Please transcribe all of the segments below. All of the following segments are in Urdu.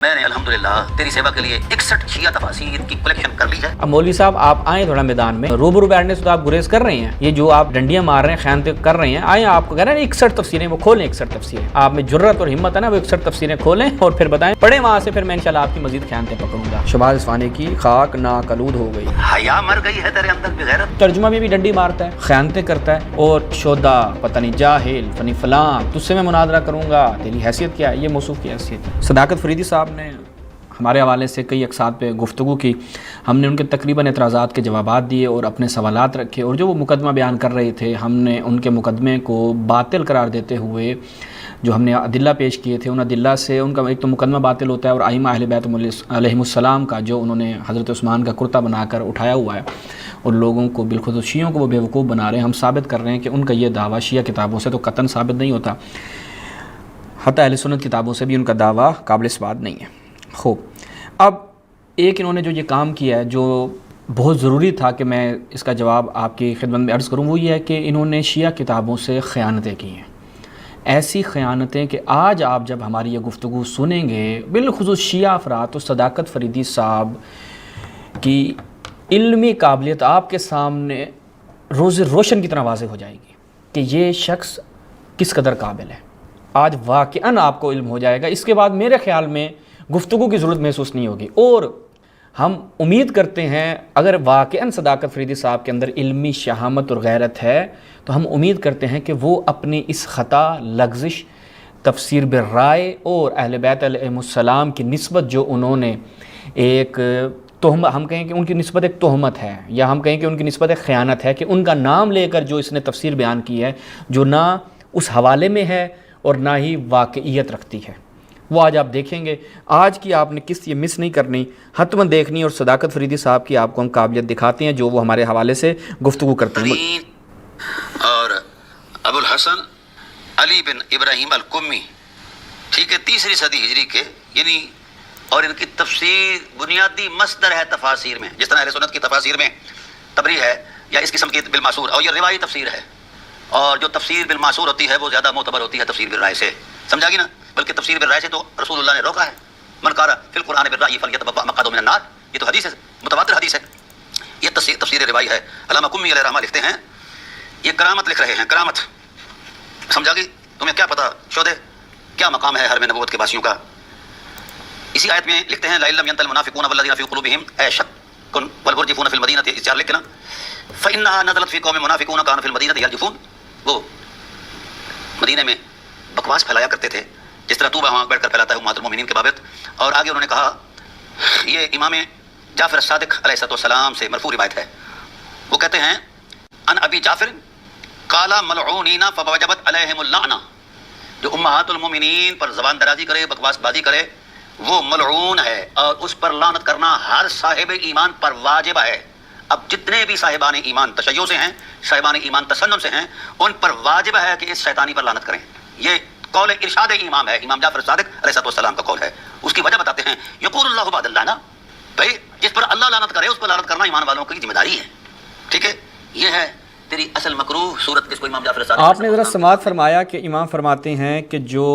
میں نے الحمدللہ تیری سیوا کے لیے 61 شیعہ تفاسیر کی کلیکشن کر لی ہے۔ اب مولوی صاحب آپ آئیں تھوڑا میدان میں، روبرو بیٹھنے سے تو آپ گریز کر رہے ہیں، یہ جو آپ ڈنڈیاں مار رہے ہیں، خیانتیں کر رہے ہیں، آئیں آپ کو کہہ رہے ہیں 61 تفسیریں، وہ کھولیں 61 تفسیریں، آپ میں جرت اور ہمت ہے نا، وہ 61 تفسیریں کھولیں اور پھر بتائیں، پڑھیں وہاں سے، پھر میں انشاءاللہ آپ کی مزید خیانتیں پکڑوں گا۔ شباز اصفہانی کی خاک ناکلود ہو گئی، حیا مر گئی ہے تیرے اندر بغیرت۔ ترجمہ میں بھی ڈنڈی مارتا ہے، خیانتیں کرتا ہے، اور شودا پتہ نہیں جاہل فنی فلاں، تجھ سے میں مناظرہ کروں گا، تیری حیثیت کیا ہے؟ یہ موصوف کی حیثیت ہے۔ صداقت فریدی صاحب نے ہمارے حوالے سے کئی اقساط پہ گفتگو کی، ہم نے ان کے تقریباً اعتراضات کے جوابات دیے اور اپنے سوالات رکھے، اور جو وہ مقدمہ بیان کر رہے تھے ہم نے ان کے مقدمے کو باطل قرار دیتے ہوئے جو ہم نے ادلہ پیش کیے تھے، ان ادلہ سے ان کا ایک تو مقدمہ باطل ہوتا ہے، اور ائمہ اہل بیت علیہم السلام کا جو انہوں نے حضرت عثمان کا کرتا بنا کر اٹھایا ہوا ہے اور لوگوں کو بالخصوص شیعوں کو وہ بیوقوف بنا رہے ہیں، ہم ثابت کر رہے ہیں کہ ان کا یہ دعویٰ شیعہ کتابوں سے تو قطعاً ثابت نہیں ہوتا، حتی اہل سنت کتابوں سے بھی ان کا دعویٰ قابل اثبات نہیں ہے۔ خوب، اب ایک انہوں نے جو یہ کام کیا ہے جو بہت ضروری تھا کہ میں اس کا جواب آپ کی خدمت میں عرض کروں، وہ یہ ہے کہ انہوں نے شیعہ کتابوں سے خیانتیں کی ہیں، ایسی خیانتیں کہ آج آپ جب ہماری یہ گفتگو سنیں گے، بالخصوص شیعہ افراد، تو صداقت فریدی صاحب کی علمی قابلیت آپ کے سامنے روز روشن کی طرح واضح ہو جائے گی کہ یہ شخص کس قدر قابل ہے۔ آج واقعاً آپ کو علم ہو جائے گا، اس کے بعد میرے خیال میں گفتگو کی ضرورت محسوس نہیں ہوگی، اور ہم امید کرتے ہیں اگر واقعاً صداقت فریدی صاحب کے اندر علمی شہامت اور غیرت ہے تو ہم امید کرتے ہیں کہ وہ اپنی اس خطا، لغزش، تفسیر بالرائے اور اہل بیت علیہم السلام کی نسبت جو انہوں نے ایک تہمت، ہم کہیں کہ ان کی نسبت ایک تہمت ہے، یا ہم کہیں کہ ان کی نسبت ایک خیانت ہے کہ ان کا نام لے کر جو اس نے تفسیر بیان کی ہے جو نہ اس حوالے میں ہے اور نہ ہی واقعیت رکھتی ہے، وہ آج آپ دیکھیں گے۔ آج کی آپ نے قسط یہ مس نہیں کرنی، حتماً دیکھنی، اور صداقت فریدی صاحب کی آپ کو ہم قابلیت دکھاتے ہیں جو وہ ہمارے حوالے سے گفتگو کرتے ہیں۔ اور ابو الحسن علی بن ابراہیم القمی، ٹھیک ہے، 3 صدی ہجری کے، یعنی اور ان کی تفسیر بنیادی مصدر ہے تفاسیر میں، جس طرح اہل سنت کی تفاسیر میں تبری ہے یا اس قسم کی بالمعصور، اور یہ روایی تفسیر ہے، اور جو تفسیر بالمعصور ہوتی ہے وہ زیادہ معتبر ہوتی ہے تفسیر بالرائے سے، سمجھا گی نا؟ بلکہ تفسیر بالرائے سے تو رسول اللہ نے روکا ہے، من قال فی القرآن بالرأی فلیتبوأ مقعدہ من النار، یہ تو حدیث ہے، متواتر حدیث ہے، یہ تفسیر روائی ہے۔ علامہ قمی علیہ رحمہ لکھتے ہیں، یہ کرامت لکھ رہے ہیں، کرامت، سمجھا گی؟ تمہیں کیا پتا شودے کیا مقام ہے حرم نبوت کے باسیوں کا۔ اسی آیت میں لکھتے ہیں لئن لم ينتهِ المنافقون والذین فی قلوبہم شک والمرجفون فی المدینہ، اس 4 لکھ کے نا، فإنها نزلت فی قوم منافقون كانوا فی المدینہ یرجفون، وہ مدینے میں بکواس پھیلایا کرتے تھے جس طرح تو وہاں بیٹھ کر پھیلاتا ہے امہات المومنین کے بابت۔ اور آگے انہوں نے کہا، یہ امام جعفر الصادق علیہ السلام سے مرفوع روایت ہے، وہ کہتے ہیں ان ابی جعفر قال ملعونین فوجبت علیہم اللعنہ، جو امہات المومنین پر زبان درازی کرے، بکواس بازی کرے، وہ ملعون ہے، اور اس پر لعنت کرنا ہر صاحب ایمان پر واجب ہے۔ اب جتنے بھی صاحبان ایمان تشیع سے ہیں، صاحبان ایمان تسنن سے ہیں، ان پر واجب ہے کہ اس شیطانی پر لعنت کریں۔ یہ قول ارشاد امام ہے، امام جعفر صادق علیہ السلام کا قول ہے۔ اس کی وجہ بتاتے ہیں، یقول اللہ بعد اللعنہ، بھائی جس پر اللہ لعنت کرے اس پر لعنت کرنا ایمان والوں کی ذمہ داری ہے، ٹھیک ہے؟ یہ ہے تیری اصل مکروہ صورت، جس کو امام جعفر صادق، آپ نے ذرا سماعت فرمایا کہ امام فرماتے ہیں کہ جو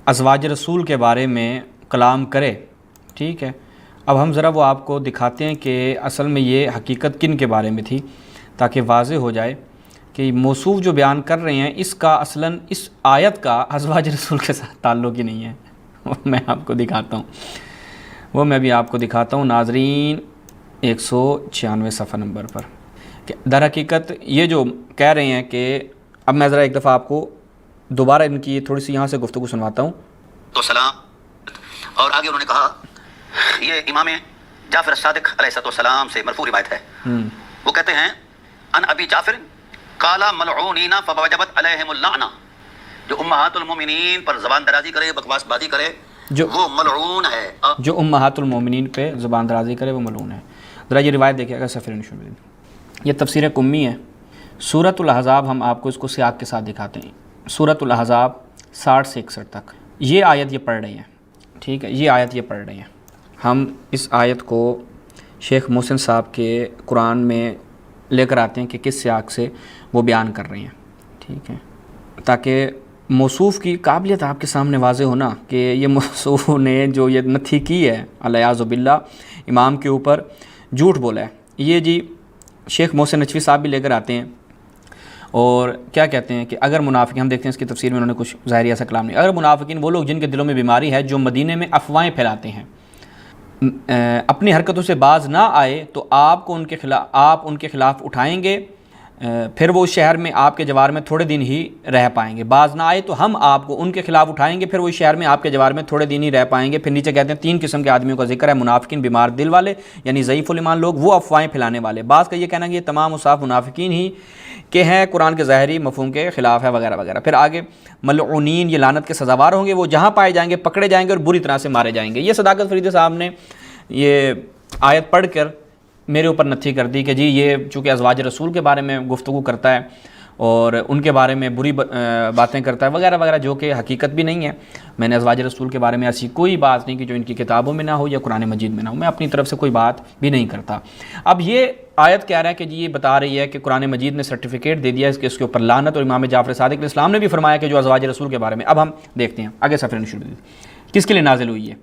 ازواج رسول کے بارے میں کلام کرے، ٹھیک ہے، اب ہم ذرا وہ آپ کو دکھاتے ہیں کہ اصل میں یہ حقیقت کن کے بارے میں تھی، تاکہ واضح ہو جائے کہ موصوف جو بیان کر رہے ہیں اس کا اصلاً اس آیت کا ازواج رسول کے ساتھ تعلق ہی نہیں ہے۔ وہ میں آپ کو دکھاتا ہوں، وہ میں بھی آپ کو دکھاتا ہوں ناظرین، 196 صفحہ نمبر پر، کہ در حقیقت یہ جو کہہ رہے ہیں کہ، اب میں ذرا ایک دفعہ آپ کو دوبارہ ان کی تھوڑی سی یہاں سے گفتگو سنواتا ہوں۔ تو سلام، اور آگے انہوں نے کہا، یہ امام جعفر الصادق علیہ السلام سے مرفوع روایت ہے، وہ کہتے ہیں ان ابی جعفر قال ملعونین فوجبت علیہم اللعنہ، جو امہات المومنین پر زبان درازی کرے، بکواس بازی کرے، وہ ملعون ہے، جو امہات المومنین پہ زبان درازی کرے وہ ملعون ہے۔ ذرا یہ روایت دیکھیے گا سفیر نشون میں، یہ تفسیر قمی ہے، سورۃ الاحزاب، ہم آپ کو اس کو سیاق کے ساتھ دکھاتے ہیں، سورۃ الاحزاب 60 سے 61 تک، یہ آیت یہ پڑھ رہی ہیں، ٹھیک ہے، یہ آیت یہ پڑھ رہی ہیں۔ ہم اس آیت کو شیخ محسن صاحب کے قرآن میں لے کر آتے ہیں کہ کس سیاق سے وہ بیان کر رہی ہیں، ٹھیک ہے، تاکہ موصوف کی قابلیت آپ کے سامنے واضح ہونا کہ یہ موصوف نے جو یہ نتھی کی ہے الیاذ باللہ امام کے اوپر جھوٹ بولا ہے. یہ جی شیخ محسن نجفی صاحب بھی لے کر آتے ہیں اور کیا کہتے ہیں کہ اگر منافقین، ہم دیکھتے ہیں اس کی تفسیر میں انہوں نے کچھ ظاہری ایسا کلام نہیں، اگر منافقین وہ لوگ جن کے دلوں میں بیماری ہے جو مدینے میں افواہیں پھیلاتے ہیں اپنی حرکتوں سے باز نہ آئے تو آپ ان کے خلاف اٹھائیں گے، پھر وہ اس شہر میں آپ کے جوار میں تھوڑے دن ہی رہ پائیں گے. باز نہ آئے تو ہم آپ کو ان کے خلاف اٹھائیں گے، پھر وہ اس شہر میں آپ کے جوار میں تھوڑے دن ہی رہ پائیں گے. پھر نیچے کہتے ہیں 3 قسم کے آدمیوں کا ذکر ہے، منافقین بیمار دل والے یعنی ضعیف الایمان لوگ، وہ افواہیں پھیلانے والے. بعض کا یہ کہنا کہ یہ تمام اوصاف منافقین ہی کہ ہیں، قرآن کے ظاہری مفہوم کے خلاف ہے وغیرہ وغیرہ. پھر آگے ملعونین یہ لعنت کے سزاوار ہوں گے، وہ جہاں پائے جائیں گے پکڑے جائیں گے اور بری طرح سے مارے جائیں گے. یہ صداقت فریدی صاحب نے یہ آیت پڑھ کر میرے اوپر نتھی کر دی کہ جی یہ چونکہ ازواج رسول کے بارے میں گفتگو کرتا ہے اور ان کے بارے میں بری باتیں کرتا ہے وغیرہ وغیرہ، جو کہ حقیقت بھی نہیں ہے. میں نے ازواج رسول کے بارے میں ایسی کوئی بات نہیں کہ جو ان کی کتابوں میں نہ ہو یا قرآن مجید میں نہ ہو، میں اپنی طرف سے کوئی بات بھی نہیں کرتا. اب یہ آیت کہہ رہا ہے کہ جی یہ بتا رہی ہے کہ قرآن مجید نے سرٹیفکیٹ دے دیا ہے اس کے اوپر لعنت، اور امام جعفر صادق علیہ السلام نے بھی فرمایا کہ جو ازواج رسول کے بارے میں. اب ہم دیکھتے ہیں آگے سفر شروع کس کے لیے نازل ہوئی ہے.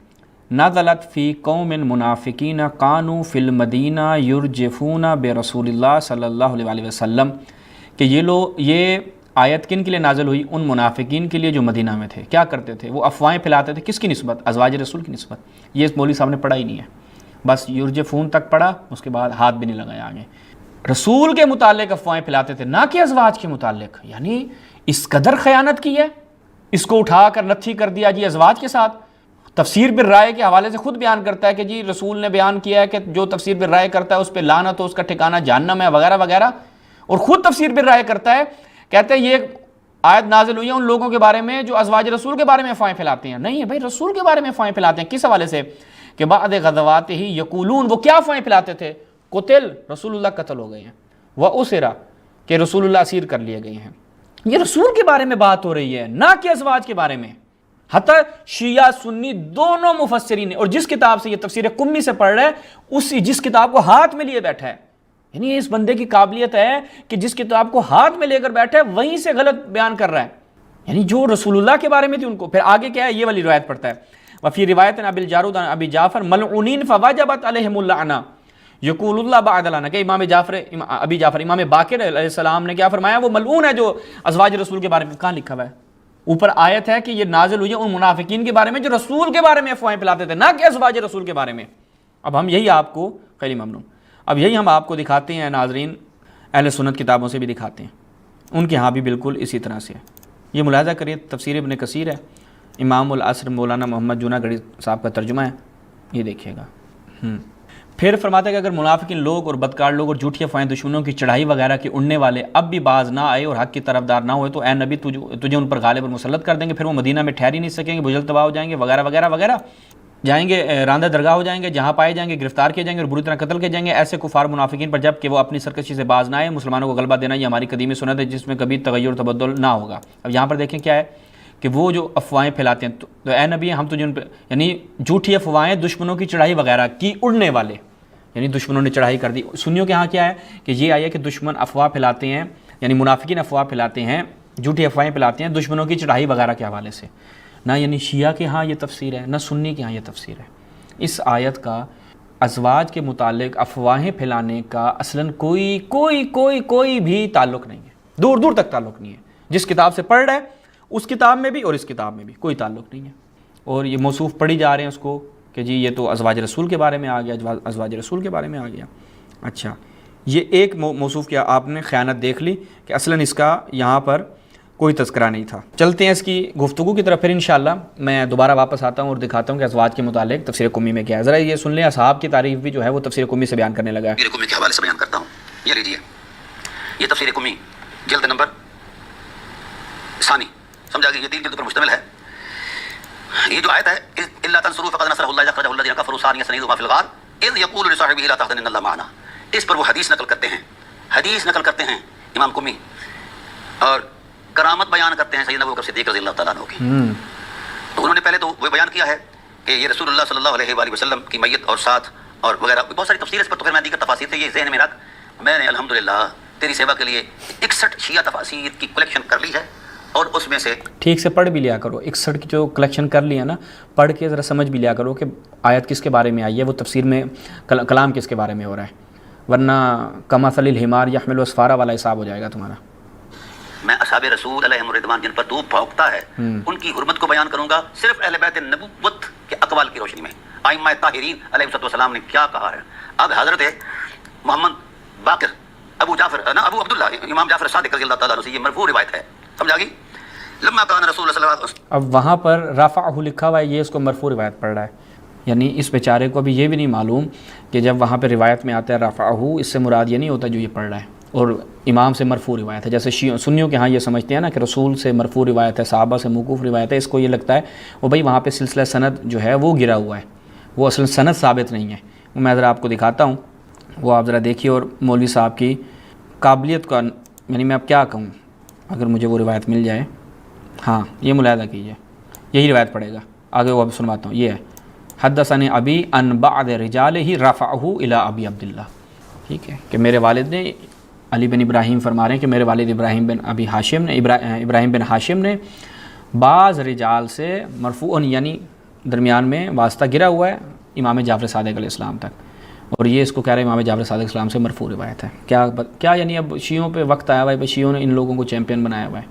نزلت فی قوم منافقین کانوا فی المدینہ یرجفون برسول اللہ صلی اللہ علیہ وسلم، کہ یہ آیت کن کے لیے نازل ہوئی؟ ان منافقین کے لیے جو مدینہ میں تھے. کیا کرتے تھے؟ وہ افواہیں پھیلاتے تھے. کس کی نسبت؟ ازواج رسول کی نسبت. یہ اس مولوی صاحب نے پڑھا ہی نہیں ہے، بس یرجفون تک پڑھا، اس کے بعد ہاتھ بھی نہیں لگایا آگے. رسول کے متعلق افواہیں پھیلاتے تھے، نہ کہ ازواج کے متعلق. یعنی اس قدر خیانت کی ہے، اس کو اٹھا کر نتھی کر دیا جی ازواج کے ساتھ. تفسیر بالرائے کے حوالے سے خود بیان کرتا ہے کہ جی رسول نے بیان کیا ہے کہ جو تفسیر بالرائے کرتا ہے اس پہ لعنت ہو، اس کا ٹھکانہ جہنم ہے وغیرہ وغیرہ. اور خود تفسیر بالرائے کرتا ہے، کہتے ہیں یہ آیت نازل ہوئی ہے ان لوگوں کے بارے میں جو ازواج رسول کے بارے میں افواہیں پھیلاتے ہیں. نہیں ہے بھائی، رسول کے بارے میں افواہیں پھیلاتے ہیں. کس حوالے سے؟ کہ بعد غزوات ہی یقولون، وہ کیا افواہیں پھیلاتے تھے؟ قتل، رسول اللہ قتل ہو گئے ہیں، واسرا، کہ رسول اللہ اسیر کر لیے گئے ہیں. یہ رسول کے بارے میں بات ہو رہی ہے، نہ کہ ازواج کے بارے میں. حتی شیعہ سنی دونوں مفسرین نے، اور جس کتاب سے یہ تفسیر قمی سے پڑھ رہا ہے اسی جس کتاب کو ہاتھ میں لیے بیٹھا ہے. یعنی اس بندے کی قابلیت ہے کہ جس کتاب کو ہاتھ میں لے کر بیٹھا ہے وہیں سے غلط بیان کر رہا ہے. یعنی جو رسول اللہ کے بارے میں تھی ان کو. پھر آگے کیا ہے؟ یہ والی روایت پڑھتا ہے، وفی روایت ابی الجارود عن ابی جعفر ملعونین فوجبت علیہم اللعنہ یقول اللہ بعد لعنہ، کہ ابی جعفر امام باقر علیہ السلام نے کیا فرمایا؟ وہ ملعون ہے جو ازواج رسول کے بارے میں. کہاں لکھا ہوا ہے؟ اوپر آیت ہے کہ یہ نازل ہوئی ہے ان منافقین کے بارے میں جو رسول کے بارے میں افواہیں پھیلاتے تھے، نہ کہ ازواج رسول کے بارے میں. اب ہم یہی آپ کو خیلی ممنون، اب یہی ہم آپ کو دکھاتے ہیں ناظرین، اہل سنت کتابوں سے بھی دکھاتے ہیں، ان کے ہاں بھی بالکل اسی طرح سے ہے. یہ ملاحظہ کریے، تفسیر ابن کثیر ہے، امام العصر مولانا محمد جوناگڑھی صاحب کا ترجمہ ہے، یہ دیکھیے گا. پھر فرماتا ہے کہ اگر منافقین لوگ اور بدکار لوگ اور جھوٹی افواہیں دشمنوں کی چڑھائی وغیرہ کے اڑنے والے اب بھی باز نہ آئے اور حق کی طرفدار نہ ہوئے تو اے نبی تجھے ان پر غالب اور مسلط کر دیں گے، پھر وہ مدینہ میں ٹھہر ہی نہیں سکیں گے، بجھل تباہ ہو جائیں گے وغیرہ وغیرہ وغیرہ، جائیں گے راندہ درگاہ ہو جائیں گے، جہاں پائے جائیں گے گرفتار کیے جائیں گے اور بری طرح قتل کیے جائیں گے. ایسے کفار منافقین پر جب کہ وہ اپنی سرکشی سے باز نہ آئے، مسلمانوں کو غلبہ دینا یہ ہماری قدیمی سنت ہے جس میں کبھی تغیر تبدل نہ ہوگا. اب یہاں پر دیکھیں کیا ہے کہ وہ جو افواہیں پھیلاتے ہیں تو اے نبی ہم تجھے ان پہ، یعنی جھوٹی افواہیں دشمنوں کی چڑھائی وغیرہ کی اڑنے والے، یعنی دشمنوں نے چڑھائی کر دی. سنیوں کے ہاں کیا ہے کہ یہ آیا کہ دشمن افواہ پھیلاتے ہیں، یعنی منافقین افواہ پھیلاتے ہیں، جھوٹی افواہیں پھیلاتے ہیں دشمنوں کی چڑھائی وغیرہ کے حوالے سے. نہ یعنی شیعہ کے ہاں یہ تفسیر ہے، نہ سنی کے ہاں یہ تفسیر ہے. اس آیت کا ازواج کے متعلق افواہیں پھیلانے کا اصلاً کوئی بھی تعلق نہیں ہے، دور دور تک تعلق نہیں ہے. جس کتاب سے پڑھ رہا ہے اس کتاب میں بھی اور اس کتاب میں بھی کوئی تعلق نہیں ہے. اور یہ موصوف پڑھی جا رہے ہیں اس کو کہ جی یہ تو ازواج رسول کے بارے میں آ گیا، ازواج رسول کے بارے میں آ گیا. اچھا، یہ ایک موصوف کیا آپ نے خیانت دیکھ لی کہ اصلاً اس کا یہاں پر کوئی تذکرہ نہیں تھا. چلتے ہیں اس کی گفتگو کی طرف، پھر انشاءاللہ میں دوبارہ واپس آتا ہوں اور دکھاتا ہوں کہ ازواج کے متعلق تفسیر قمی میں کیا ہے. ذرا یہ سن لیں، اصحاب کی تعریف بھی جو ہے وہ تفسیر قمی سے بیان کرنے لگا ہے. تفسیر قمی کے حوالے سے بیان کرتا ہوں، یہ لیجیے، یہ تفسیر قمی جلد نمبر ثانی، سمجھا گیا، یہ 3 جلد پر مشتمل ہے. یہ جو آیت ہے الا تنصروا فقد نصره الله اذ اخرجه الذين كفروا ثاني اثنين وما في الغار اذ يقول لصاحبه لا تحزن ان الله معنا. اس پر وہ حدیث نقل کرتے ہیں امام قمی، اور کرامت بیان کرتے ہیں سیدنا ابوبکر صدیق رضی اللہ تعالیٰ عنہ کی. تو انہوں نے پہلے تو وہ بیان کیا ہے کہ یہ رسول اللہ صلی اللہ علیہ وآلہ وسلم کی میت اور ساتھ اور وغیرہ بہت ساری تفسیر اس پر، تو پھر میں دیگر تفاسیر سے یہ ذہن میں رکھ میں نے الحمدللہ تیری سیوا کے لیے 61 شیعہ تفاسیر کی کلیکشن کر لی ہے اور اس میں سے ٹھیک سے پڑھ بھی لیا کرو، 61 کی جو کلیکشن کر لیا نا، پڑھ کے ذرا سمجھ بھی لیا کرو کہ آیت کس کے بارے میں آئی ہے، وہ تفسیر میں کلام کس کے بارے میں ہو رہا ہے، ورنہ کمثل الحمار یحمل اسفارا والا حساب ہو جائے گا تمہارا۔ میں اصحاب رسول علیہم الرضوان جن پر دھوپ پھونکتا ہے ان کی حرمت کو بیان کروں گا صرف اہل بیت نبوت کے اقوال کی روشنی میں۔ ائمہ طاہرین علیہ السلام نے کیا کہا ہے۔ اب حضرت محمد باقر ابو عبداللہ امام جعفر صادق رضی اللہ تعالیٰ عنہ سے یہ مرفوع روایت ہے، سمجھا گی؟ لما کان رسول اللہ صلی اللہ علیہ وسلم، اب وہاں پر رفعہ لکھا ہوا ہے، یہ اس کو مرفوع روایت پڑھ رہا ہے، یعنی اس بیچارے کو ابھی یہ بھی نہیں معلوم کہ جب وہاں پہ روایت میں آتا ہے رفعہ، اس سے مراد یہ نہیں ہوتا جو یہ پڑھ رہا ہے، اور امام سے مرفوع روایت ہے۔ جیسے سنیوں کے ہاں یہ سمجھتے ہیں نا کہ رسول سے مرفوع روایت ہے، صحابہ سے موقوف روایت ہے، اس کو یہ لگتا ہے وہ بھائی وہاں پہ سلسلہ سند جو ہے وہ گرا ہوا ہے، وہ اصل سند ثابت نہیں ہے۔ میں ذرا آپ کو دکھاتا ہوں، وہ آپ ذرا دیکھیے، اور مولوی صاحب کی قابلیت کا، یعنی میں اب کیا کہوں، اگر مجھے وہ روایت مل جائے، ہاں یہ ملاحظہ کیجیے، یہی روایت پڑے گا، آگے وہ اب سنواتا ہوں۔ یہ ہے حدثنی ابی عن بعض رجالہ رفعہ الی ابی عبداللہ، ٹھیک ہے، کہ میرے والد نے، علی بن ابراہیم فرما رہے ہیں کہ میرے والد ابراہیم بن ہاشم نے بعض رجال سے مرفوعاً، یعنی درمیان میں واسطہ گرا ہوا ہے امام جعفر صادق علیہ السلام تک، اور یہ اس کو کہہ رہے ہیں امام جعفر صادق علیہ السلام سے مرفوع روایت ہے۔ کیا یعنی اب شیعوں پہ وقت آیا ہوا ہے، شیعوں نے ان لوگوں کو چیمپئن بنایا ہوا ہے،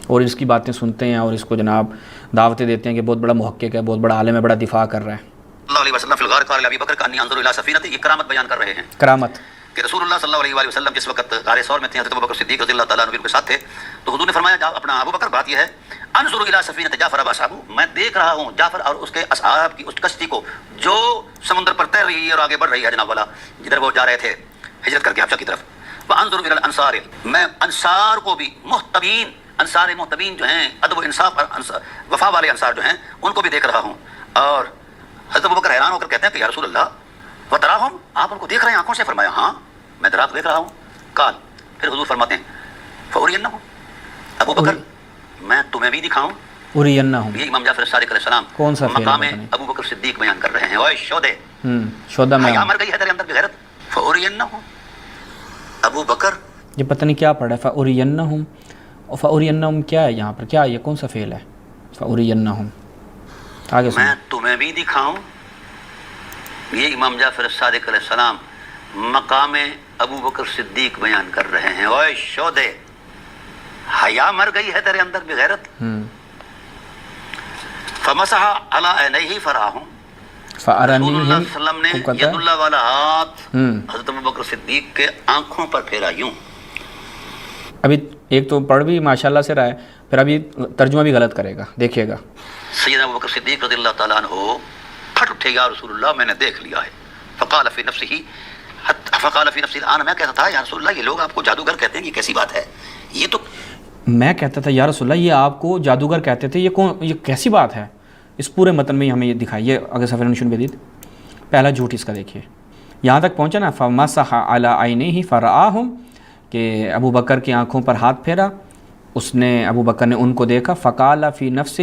اور اس کی باتیں سنتے ہیں اور اس کو جناب دعوتیں دیتے ہیں کہ بہت بڑا محقق ہے، بہت بڑا عالم ہے، بڑا دفاع کر رہا ہے۔ اللہ علیہ وسلم فی الغار قال ابی بکر کانی انظر الی سفینہ، یہ کرامت بیان کر رہے ہیں، کرامت کہ رسول اللہ صلی اللہ علیہ وآلہ وسلم جس وقت غار ثور میں تھے، حضرت ابوبکر صدیق رضی اللہ تعالیٰ عنہ ان کے ساتھ تھے، تو حضور نے فرمایا اپنا ابو بکر بات یہ ہے، انظر الی سفینہ جعفر و اصحابہ، میں دیکھ رہا ہوں جعفر اور اس کے اصحاب کی اس کشتی کو جو سمندر پر تیر رہی ہے اور آگے بڑھ رہی ہے جناب والا، جدھر وہ جا رہے تھے ہجرت کر کے حبشہ کی طرف۔ وانظر الی الانصار، میں انصار کو بھی، محتبین، انصار محتبین جو ہیں، ادب و انصاف وفا والے انصار جو ہیں، ان کو بھی دیکھ رہا ہوں۔ اور حضرت ابوبکر حیران ہو کر کہتے ہیں کہ یا رسول اللہ وتراہم، آپ ان کو دیکھ رہے ہیں آنکھوں سے؟ فرمایا ہاں میں رات دیکھ رہا ہوں۔ قال، پھر حضور فرماتے ہیں فورینہم، ابو بکر میں تمہیں بھی دکھاؤں؟ ارینہم، یہ امام جعفر صادق علیہ السلام کون سا فعل مقام ہے؟ ابو بکر صدیق بیان کر رہے ہیں۔ اوے شودے، شودا میں حیا مر گئی ہے تیرے اندر بغیرت، فورینہم، ابو بکر، یہ پتہ نہیں کیا پڑھا ہے، فورینہم، اور فورینہم کیا ہے یہاں پر، کیا یہ کون سا فعل ہے فورینہم؟ آگے میں تمہیں بھی دکھاؤں؟ یہ امام جعفر صادق علیہ السلام مقام ابو بکر صدیق بیان کر رہے ہیں۔ اوے شودے، حیا مر گئی ہے تیرے اندر بغیرت، فمسح علی عینیہ فراہم، رسول اللہ صلی اللہ علیہ وسلم نے ید اللہ والا ہاتھ حضرت ابو بکر صدیق کے آنکھوں پر پھیرا یوں۔ ابھی ایک تو پڑھ بھی ماشاءاللہ سے رہا ہے، پھر ابھی ترجمہ بھی غلط کرے گا، دیکھیے گا۔ سیدنا ابو بکر صدیق رضی اللہ تعالیٰ عنہ پھٹ اٹھے، یا رسول اللہ میں نے دیکھ لیا ہے۔ فقال فی نفسہ الآن، میں کہتا تھا یا رسول اللہ یہ لوگ آپ کو جادوگر کہتے ہیں، یہ کیسی بات ہے؟ یہ تو میں کہتا تھا یا رسول اللہ یہ آپ کو جادوگر کہتے تھے، یہ کیسی بات ہے؟ اس پورے متن میں ہمیں یہ دکھائیے، اگر سفر نشون بدید پہلا جھوٹ اس کا دیکھیے، یہاں تک پہنچا نا، فمسح علی عینیہ فرآہم، کہ ابو بکر کی آنکھوں پر ہاتھ پھیرا، اس نے، ابو بکر نے ان کو دیکھا، فقال فی نفسہ،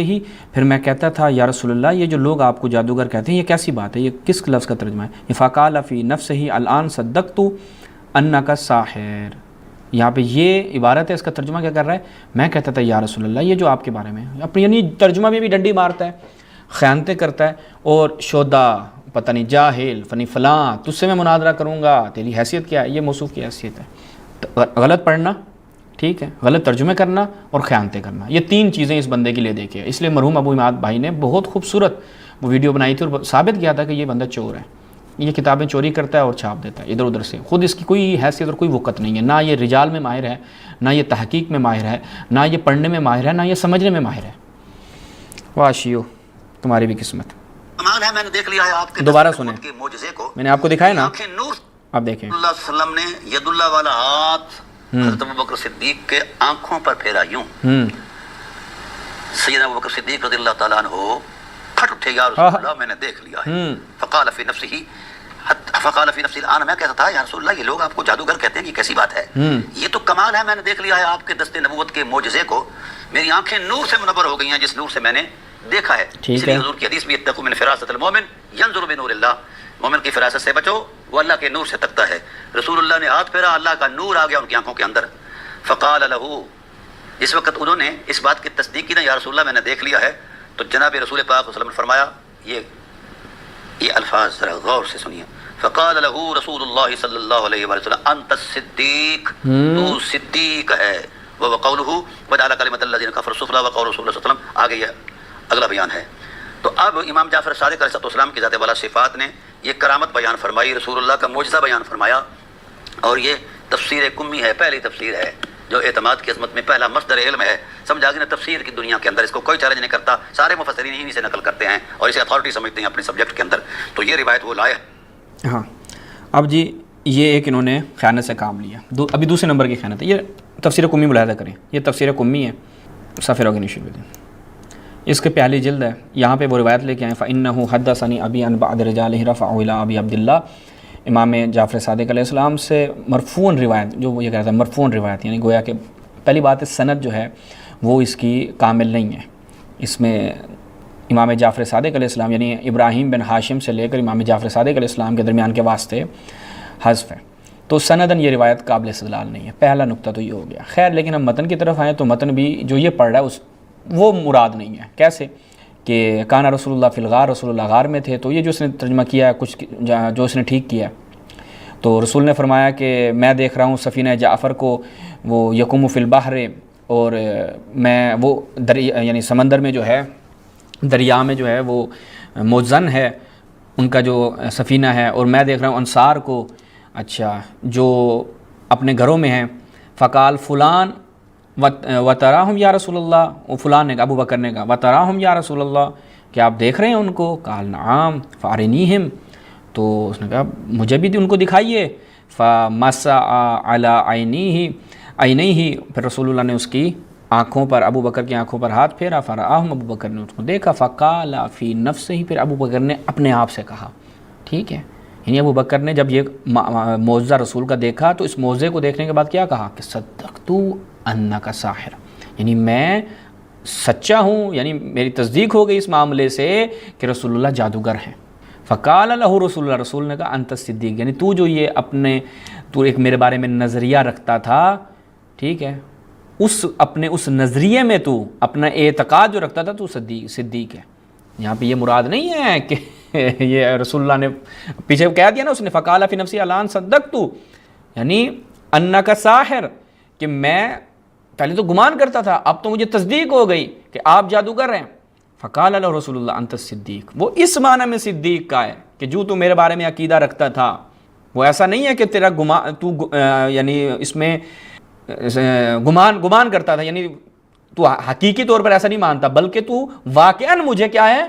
پھر میں کہتا تھا یا رسول اللہ یہ جو لوگ آپ کو جادوگر کہتے ہیں یہ کیسی بات ہے؟ یہ کس لفظ کا ترجمہ ہے؟ یہ فقال فی نفسہ الآن صدقت انک ساحر، یہاں پہ یہ عبارت ہے، اس کا ترجمہ کیا کر رہا ہے؟ میں کہتا تھا یا رسول اللہ یہ جو آپ کے بارے میں اپنی، یعنی ترجمہ میں بھی ڈنڈی مارتا ہے، خیانتیں کرتا ہے، اور شودا، پتہ نہیں جاہل، فنی فلاں، تجھ سے میں مناظرہ کروں گا، تیری حیثیت کیا ہے؟ یہ موصوف کی حیثیت ہے۔ غلط پڑھنا، ٹھیک ہے، غلط ترجمے کرنا اور خیانتیں کرنا، یہ تین چیزیں اس بندے کے لیے دیکھیں۔ اس لیے مرحوم ابو اماد بھائی نے بہت خوبصورت وہ ویڈیو بنائی تھی اور ثابت کیا تھا کہ یہ بندہ چور ہے، یہ کتابیں چوری کرتا ہے اور چھاپ دیتا ہے ادھر ادھر سے، خود اس کی کوئی حیثیت اور کوئی وقت نہیں ہے، نہ یہ رجال میں ماہر ہے، نہ یہ تحقیق میں ماہر ہے، نہ یہ پڑھنے میں ماہر ہے، نہ یہ سمجھنے میں ماہر ہے۔ واہ شیو، تمہاری بھی قسمت۔ کمال ہے، میں نے دیکھ لیا ہے آپ کے دوبارہ سنیں، کے معجزے کو، میں نے آپ کو دکھایا نا، آنکھیں نور، آپ دیکھیں، اللہ علیہ وسلم نے ید اللہ والا ہاتھ حضرت ابو بکر صدیق کے آنکھوں پر پھیرا یوں۔ سیدنا ابو بکر صدیق رضی اللہ تعالیٰ عنہ پھٹ اٹھے، یا رسول اللہ میں نے دیکھ لیا ہے۔ فقال فی نفسہ الآن، میں کہتا تھا یا رسول اللہ یہ لوگ آپ کو جادوگر کہتے ہیں، یہ کیسی بات ہے؟ یہ تو کمال ہے، میں نے دیکھ لیا ہے آپ کے دست نبوت کے معجزے کو، میری آنکھیں نور سے منور ہو گئی ہیں جس نور سے میں نے دیکھا ہے۔ اس لیے حضور کی حدیث بھی اتقوا من فراست المومن ینظر بنور اللہ، مومن کی فراست سے بچو، وہ اللہ کے نور سے تکتا ہے۔ رسول اللہ نے ہاتھ پھیرا، اللہ کا نور آ گیا ان کی آنکھوں کے اندر۔ فقال له، جس وقت انہوں نے اس بات کی تصدیق کی نا، یا رسول اللہ میں نے دیکھ لیا ہے، تو جناب رسول پاک صلی اللہ علیہ وسلم نے فرمایا، یہ الفاظ ذرا غور سے سنیے، فقال له رسول اللہ صلی اللہ علیہ وسلم انت الصدیق، تو صدیق ہے، وقوله وجعل کلمۃ الذین کفروا السفلی وقول رسول اللہ صلی اللہ علیہ وسلم، آگے یہ اگلا بیان ہے۔ تو اب امام جعفر صادق علیہ السلام کی ذات والا صفات نے یہ کرامت بیان فرمائی، رسول اللہ کا معجزہ بیان فرمایا، اور یہ تفسیر کمی ہے، پہلی تفسیر ہے جو اعتماد کی عظمت میں پہلا مصدر علم ہے۔ سمجھا گیا نا، تفسیر کی دنیا کے اندر اس کو کوئی چیلنج نہیں کرتا، سارے مفسرین انہی سے نقل کرتے ہیں اور اسے اتھارٹی سمجھتے ہیں اپنے سبجیکٹ کے اندر، تو یہ روایت وہ لائے۔ ہاں اب جی یہ ایک انہوں نے خیانت سے کام لیا، ابھی دوسرے نمبر کی خیانت ہے۔ یہ تفسیر کمی ملاحظہ کریں، یہ تفسیر کمی ہے، صفحہ روگنی شروع دیں، اس کے پہلی جلد ہے، یہاں پہ وہ روایت لے کے آئے، فَإِنَّهُ حَدَّثَنِي أَبِي عَنْ بَعْضِ رِجَالِهِ رَفَعَهُ إِلَىٰ أَبِي عَبْدِ اللَّهِ۔ امام جعفر صادق علیہ السلام سے مرفوعاً روایت، جو وہ یہ کہتا ہے مرفوعاً روایت، یعنی گویا کہ پہلی بات ہے سند جو ہے وہ اس کی کامل نہیں ہے، اس میں امام جعفر صادق علیہ السلام یعنی ابراہیم بن ہاشم سے لے کر امام جعفر صادق علیہ السلام کے درمیان کے واسطے حذف ہے، تو سنداً یہ روایت قابل استدلال نہیں ہے، پہلا نقطہ تو یہ ہو گیا۔ خیر لیکن ہم متن کی طرف آئیں تو متن بھی جو یہ پڑھ رہا ہے وہ مراد نہیں ہے۔ کیسے کہ کانا رسول اللہ فی الغار، رسول اللہ غار میں تھے، تو یہ جو اس نے ترجمہ کیا ہے کچھ جو اس نے ٹھیک کیا ہے، تو رسول نے فرمایا کہ میں دیکھ رہا ہوں سفینہ جعفر کو وہ یقوم فی البحر، اور میں وہ یعنی سمندر میں جو ہے، دریا میں جو ہے وہ موزن ہے ان کا جو سفینہ ہے، اور میں دیکھ رہا ہوں انصار کو اچھا جو اپنے گھروں میں ہیں، فقال فلان وتراہم یا رسول اللہ، وہ فلان نے کہا، ابو بکر نے کہا وتراہم یا رسول اللہ، کہ آپ دیکھ رہے ہیں ان کو؟ قال نعم فارنیہم، تو اس نے کہا مجھے بھی ان کو دکھائیے، فمسع علی عینیہ، پھر رسول اللہ نے اس کی آنکھوں پر، ابو بکر کی آنکھوں پر ہاتھ پھیرا، فرآہم، ابو بکر نے اس کو دیکھا، فقال فی نفسہ، پھر ابو بکر نے اپنے آپ سے کہا، ٹھیک ہے، یعنی ابو بکر نے جب یہ معجزہ رسول کا دیکھا تو اس معجزے کو دیکھنے کے بعد کیا کہا کہ صدقت انک ساحر، یعنی میں سچا ہوں، یعنی میری تصدیق ہو گئی اس معاملے سے کہ رسول اللہ جادوگر ہیں۔ فقال لہ رسول اللہ، رسول نے کہا انت صدیق، یعنی تو جو یہ تو ایک میرے بارے میں نظریہ رکھتا تھا، ٹھیک ہے، اپنے اس نظریے میں تو اپنا اعتقاد جو رکھتا تھا تو صدیق ہے۔ یہاں پہ یہ مراد نہیں ہے کہ یہ رسول اللہ نے پیچھے کہہ دیا نا اس نے، فقال فی نفسی الان صدقت، یعنی انک ساحر، کہ میں پہلے تو گمان کرتا تھا، اب تو مجھے تصدیق ہو گئی کہ آپ جادوگر ہیں۔ فقال له رسول اللہ انت الصدیق، وہ اس معنی میں صدیق کا ہے کہ جو تو میرے بارے میں عقیدہ رکھتا تھا، وہ ایسا نہیں ہے کہ تیرا گمان، تو یعنی اس میں گمان کرتا تھا، یعنی تو حقیقی طور پر ایسا نہیں مانتا، بلکہ تو واقعاً مجھے کیا ہے،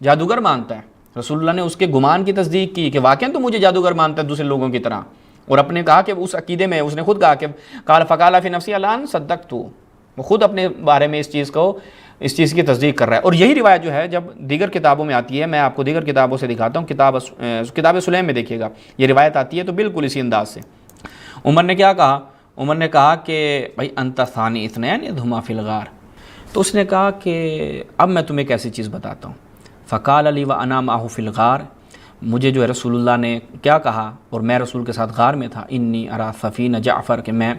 جادوگر مانتا ہے۔ رسول اللہ نے اس کے گمان کی تصدیق کی کہ واقعاً تو مجھے جادوگر مانتا ہے دوسرے لوگوں کی طرح، اور اپنے کہا کہ اس عقیدے میں اس نے خود کہا کہ قال فقال فی نفسی الان صدقت، وہ خود اپنے بارے میں اس چیز کی تصدیق کر رہا ہے۔ اور یہی روایت جو ہے جب دیگر کتابوں میں آتی ہے، میں آپ کو دیگر کتابوں سے دکھاتا ہوں، کتاب سلیم میں دیکھیے گا یہ روایت آتی ہے تو بالکل اسی انداز سے۔ عمر نے کیا کہا؟ عمر نے کہا کہ بھائی انت ثانی اثنین اذہما فی الغار، تو اس نے کہا کہ اب میں تمہیں ایک ایسی چیز بتاتا ہوں، فقال علی وانا معہ فی الغار، مجھے جو ہے رسول اللہ نے کیا کہا اور میں رسول کے ساتھ غار میں تھا، انی ارا سفینہ جعفر، کہ میں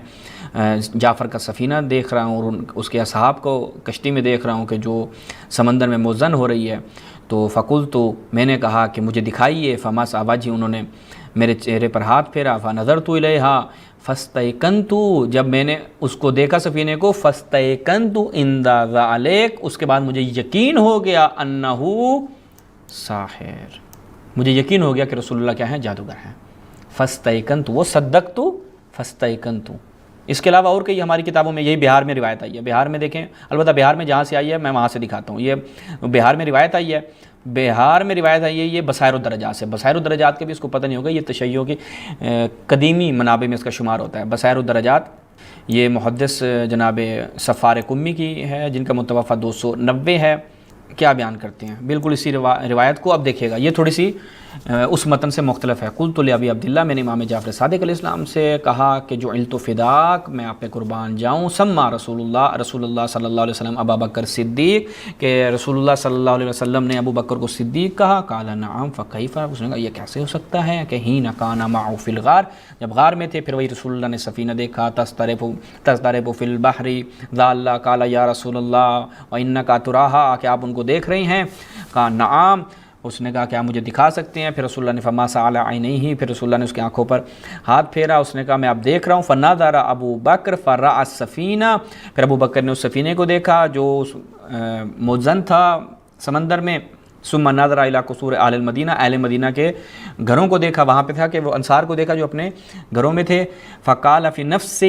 جعفر کا سفینہ دیکھ رہا ہوں اور اس کے اصحاب کو کشتی میں دیکھ رہا ہوں کہ جو سمندر میں موزن ہو رہی ہے۔ تو فقلت، تو میں نے کہا کہ مجھے دکھائیے، فمس وجہی، انہوں نے میرے چہرے پر ہاتھ پھیرا، فنظرت الیہا فاستیقنت، جب میں نے اس کو دیکھا سفینے کو، فاستیقنت عند ذلک، اس کے بعد مجھے یقین ہو گیا، انہ ساحر، مجھے یقین ہو گیا کہ رسول اللہ کیا ہیں، جادوگر ہیں۔ فاستیقنت، وہ صدقت فاستیقنت۔ اس کے علاوہ اور کئی ہماری کتابوں میں یہی بہار میں روایت آئی ہے، بہار میں دیکھیں، البتہ بہار میں جہاں سے آئی ہے میں وہاں سے دکھاتا ہوں، یہ بہار میں روایت آئی ہے، بہار میں روایت آئی ہے یہ بصائر الدرجات سے، بصائر الدرجات کے بھی اس کو پتہ نہیں ہوگا، یہ تشیع کی قدیمی منابع میں اس کا شمار ہوتا ہے۔ بصائر الدرجات یہ محدث جناب صفار کمی کی ہے، جن کا متوفہ 290 ہے، کیا بیان کرتے ہیں بالکل اسی روایت کو۔ اب دیکھیے گا یہ تھوڑی سی اس متن سے مختلف ہے۔ قلت لابی عبداللہ، میں نے امام جعفر صادق علیہ السلام سے کہا کہ جو علت فداک، میں آپ پہ قربان جاؤں، سما رسول اللہ صلی اللہ علیہ وسلم ابا بکر صدیق، کہ رسول اللہ صلی اللہ علیہ وسلم نے ابو بکر کو صدیق کہا۔ قال نعم فکیف، اس نے کہا یہ کیسے ہو سکتا ہے کہ حین کان معه فی الغار، جب غار میں تھے پھر وہی رسول اللہ نے سفینہ دیکھا، تضطرب فی البحر ذال، قال یا رسول اللہ وانک تراها، کہ آپ ان کو دیکھ رہے ہیں؟ کہا نعم، اس نے کہا کہ آپ مجھے دکھا سکتے ہیں؟ پھر رسول اللہ نے فما سعل عینیہ، پھر رسول اللہ نے اس کی آنکھوں پر ہاتھ پھیرا، اس نے کہا میں اب دیکھ رہا ہوں۔ فنظر ابو بکر فرأى السفینہ، پھر ابو بکر نے اس سفینے کو دیکھا جو مزن تھا سمندر میں۔ ثم نظر الی قصور اہل المدینہ، اہل مدینہ کے گھروں کو دیکھا، وہاں پہ تھا کہ وہ انصار کو دیکھا جو اپنے گھروں میں تھے۔ فقال فی نفسہ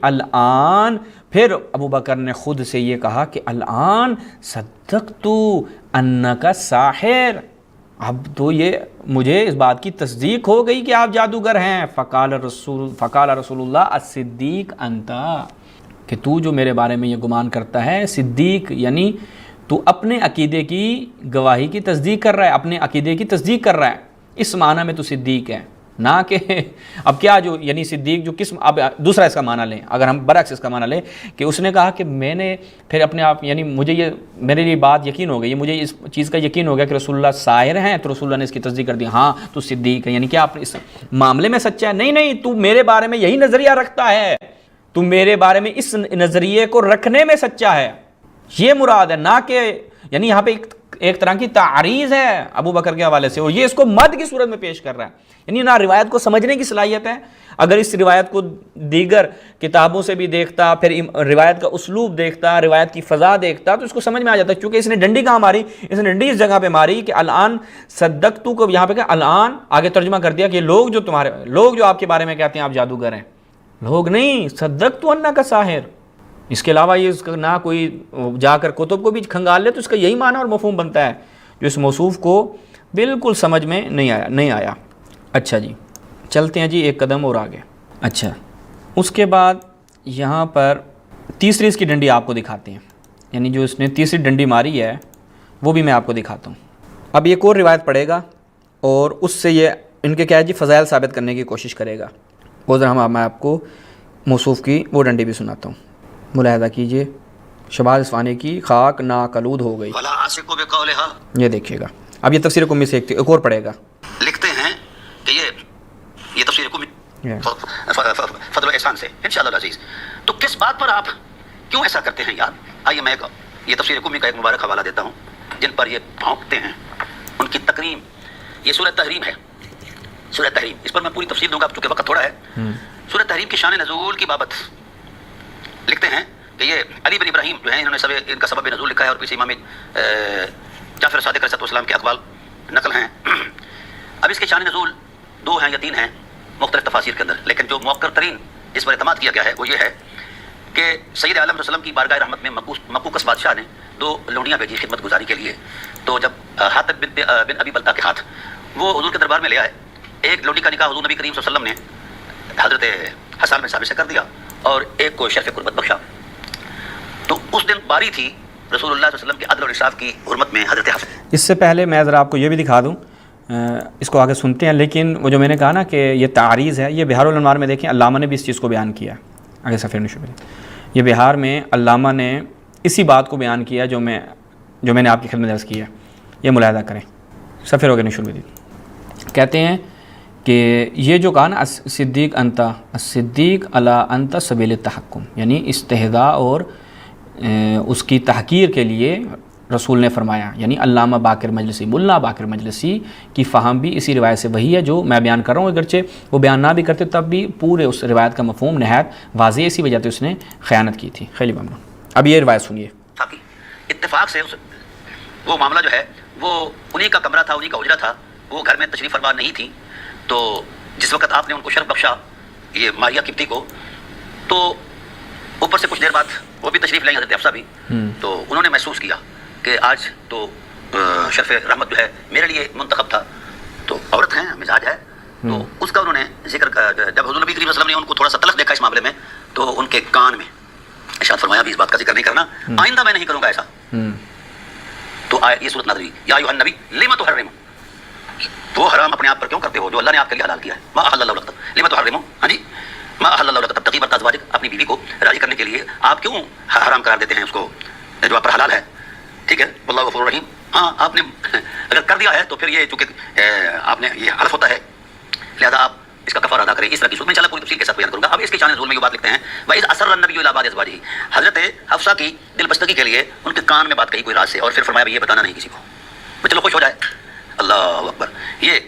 الآن، پھر ابو بکر نے خود سے یہ کہا کہ الآن صدقت انک ساحر، اب تو یہ مجھے اس بات کی تصدیق ہو گئی کہ آپ جادوگر ہیں۔ فقال رسول اللہ الصدیق انت، کہ تو جو میرے بارے میں یہ گمان کرتا ہے، صدیق یعنی تو اپنے عقیدے کی گواہی کی تصدیق کر رہا ہے، اپنے عقیدے کی تصدیق کر رہا ہے، اس معنی میں تو صدیق ہے، نہ کہ اب کیا جو یعنی صدیق جو قسم، اب دوسرا اس کا معنی لیں، اگر ہم برعکس اس کا معنی لیں کہ اس نے کہا کہ میں نے پھر اپنے آپ یعنی مجھے یہ میرے لیے بات یقین ہو گئی، مجھے اس چیز کا یقین ہو گیا کہ رسول اللہ ساحر ہیں، تو رسول اللہ نے اس کی تصدیق کر دی، ہاں تو صدیق ہے، یعنی کہ آپ اس معاملے میں سچا ہے؟ نہیں تو میرے بارے میں یہی نظریہ رکھتا ہے، تو میرے بارے میں اس نظریے کو رکھنے میں سچا ہے، یہ مراد ہے، نہ کہ یعنی یہاں پہ ایک طرح کی تعریض ہے ابو بکر کے حوالے سے، اور یہ اس کو مد کی صورت میں پیش کر رہا ہے، یعنی نہ روایت کو سمجھنے کی صلاحیت ہے۔ اگر اس روایت کو دیگر کتابوں سے بھی دیکھتا، پھر روایت کا اسلوب دیکھتا، روایت کی فضا دیکھتا، تو اس کو سمجھ میں آ جاتا ہے، کیونکہ اس نے ڈنڈی کہاں ماری؟ اس نے ڈنڈی اس جگہ پہ ماری کہ الان صدقتو کو یہاں پہ کہا الان، آگے ترجمہ کر دیا کہ لوگ جو آپ کے بارے میں کہتے ہیں آپ جادوگر ہیں، لوگ نہیں، صدقتو انک ساحر، اس کے علاوہ یہ اس کا نہ کوئی جا کر کتب کو بھی کھنگال لے تو اس کا یہی معنی اور مفہوم بنتا ہے، جو اس موصوف کو بالکل سمجھ میں نہیں آیا۔ اچھا جی، چلتے ہیں جی ایک قدم اور آگے۔ اچھا، اس کے بعد یہاں پر تیسری اس کی ڈنڈی آپ کو دکھاتے ہیں، یعنی جو اس نے تیسری ڈنڈی ماری ہے وہ بھی میں آپ کو دکھاتا ہوں۔ اب ایک اور روایت پڑھے گا اور اس سے یہ ان کے کیا ہے جی فضائل ثابت کرنے کی کوشش کرے گا، وہ ذرا میں آپ کو موصوف کی وہ ڈنڈی بھی سناتا ہوں، ملاحظہ کیجئے۔ شباز اصفہانی کی خاک ناکلود ہو گئی، یہ دیکھیے گا۔ اب یہ تفسیر قمی سے ایک اور پڑھے گا، لکھتے ہیں کہ یہ تفسیر قمی فضل و احسان سے انشاءاللہ العزیز۔ تو کس بات پر آپ کیوں ایسا کرتے ہیں یار؟ آئیے میں یہ تفسیر قمی کا ایک مبارک حوالہ دیتا ہوں، جن پر یہ بھونکتے ہیں ان کی تکریم۔ یہ سورہ تحریم ہے، سورہ تحریم، اس پر میں پوری تفصیل دوں گا چونکہ وقت تھوڑا ہے۔ سورہ تحریم کی شان نزول کی بابت لکھتے ہیں کہ یہ علی بن ابراہیم جو ہیں انہوں نے ان کا سبب نزول لکھا ہے، اور پیچھے امام جعفر صادق علیہ السلام کے اقوال نقل ہیں۔ اب اس کے شان نزول 2 ہیں یا 3 ہیں مختلف تفاسیر کے اندر، لیکن جو مؤکد ترین جس پر اعتماد کیا گیا ہے وہ یہ ہے کہ سید عالم وسلم کی بارگاہ رحمت میں مقوقس بادشاہ نے 2 لونڈیاں بھیجی خدمت گزاری کے لیے۔ تو جب حاتب بن ابی بلتہ کے ہاتھ وہ حضور کے دربار میں لے آئے، ایک لونڈی کا نکاح حضور نبی کریم صلی اللہ علیہ وسلم نے حضرت حسان بن ثابت سے کر دیا اور ایک کو شرف قربت بخشا۔ تو اس دن باری تھی رسول اللہ صلی اللہ علیہ وسلم کے عدل اور انصاف کی حرمت میں حضرت حسن۔ اس سے پہلے میں ذرا آپ کو یہ بھی دکھا دوں، اس کو آگے سنتے ہیں، لیکن وہ جو میں نے کہا نا کہ یہ تعریض ہے، یہ بہار الانوار میں دیکھیں علامہ نے بھی اس چیز کو بیان کیا، آگے صفحے میں شروع، یہ بہار میں علامہ نے اسی بات کو بیان کیا جو میں نے آپ کی خدمت عرض کی ہے، یہ ملاحظہ کریں، صفحے روکے نہیں شروع دی۔ کہتے ہیں کہ یہ جو کہا نا صدیق انت، صدیق علی انت سبیل التحکم، یعنی استہزاء اور اس کی تحقیر کے لیے رسول نے فرمایا، یعنی علامہ باقر مجلسی، ملا باقر مجلسی کی فہم بھی اسی روایت سے وہی ہے جو میں بیان کر رہا ہوں، اگرچہ وہ بیان نہ بھی کرتے تب بھی پورے اس روایت کا مفہوم نہایت واضح، اسی وجہ سے اس نے خیانت کی تھی۔ خیلی ممنون۔ اب یہ روایت سنیے۔ اتفاق سے وہ معاملہ جو ہے وہ انہی کا کمرہ تھا، انہی کا اجرا تھا، وہ گھر میں تشریف فرما نہیں تھی، تو جس وقت آپ نے ان کو شرف بخشا یہ ماریہ قبطی کو، تو اوپر سے کچھ دیر بعد وہ بھی تشریف لائیں حضرت حفصہ بھی، تو انہوں نے محسوس کیا کہ آج تو شرف رحمت جو ہے میرے لیے منتخب تھا، تو عورت ہیں، مزاج ہے، تو اس کا انہوں نے ذکر کر، جب حضور نبی کریم صلی اللہ علیہ وسلم نے ان کو تھوڑا سا تلخ دیکھا اس معاملے میں، تو ان کے کان میں ارشاد فرمایا بھی اس بات کا ذکر نہیں کرنا، آئندہ میں نہیں کروں گا ایسا۔ تو یہ صورت نازل ہوئی، یا ایھا النبی لم تحرم، وہ حرام جو اللہ نے آپ کے لیے حلال کیا ہے. ما احل اللہ لک لما تحرم، ہاں جی، ما احل اللہ لک تبتغی مرضات ازواجک، اپنی بیوی کو راضی کرنے کے لیے آپ کیوں حرام قرار دیتے ہیں اس کو جو آپ پر حلال ہے. ٹھیک ہے، واللہ غفور رحیم. ہاں آپ نے اگر کر دیا ہے تو پھر یہ چونکہ آپ نے یہ حلف ہوتا ہے، لہذا آپ اس کا کفارہ ادا کریں. اس طرح کی صورت میں انشاءاللہ پوری تفصیل کے ساتھ بیان کروں گا. اب اس کے شان نزول میں یہ بات لکھتے ہیں وَإِذْ أَسَرَّ النَّبِيُّ إِلَىٰ بَعْضِ أَزْوَاجِهِ، حضرت حفصہ کی دل بستگی کے لیے ان کے کان میں بات کہی کوئی راز سے، اور پھر فرمایا یہ بتانا نہیں کسی کو، چلو خوش ہو جائے. اللہ اکبر. یہ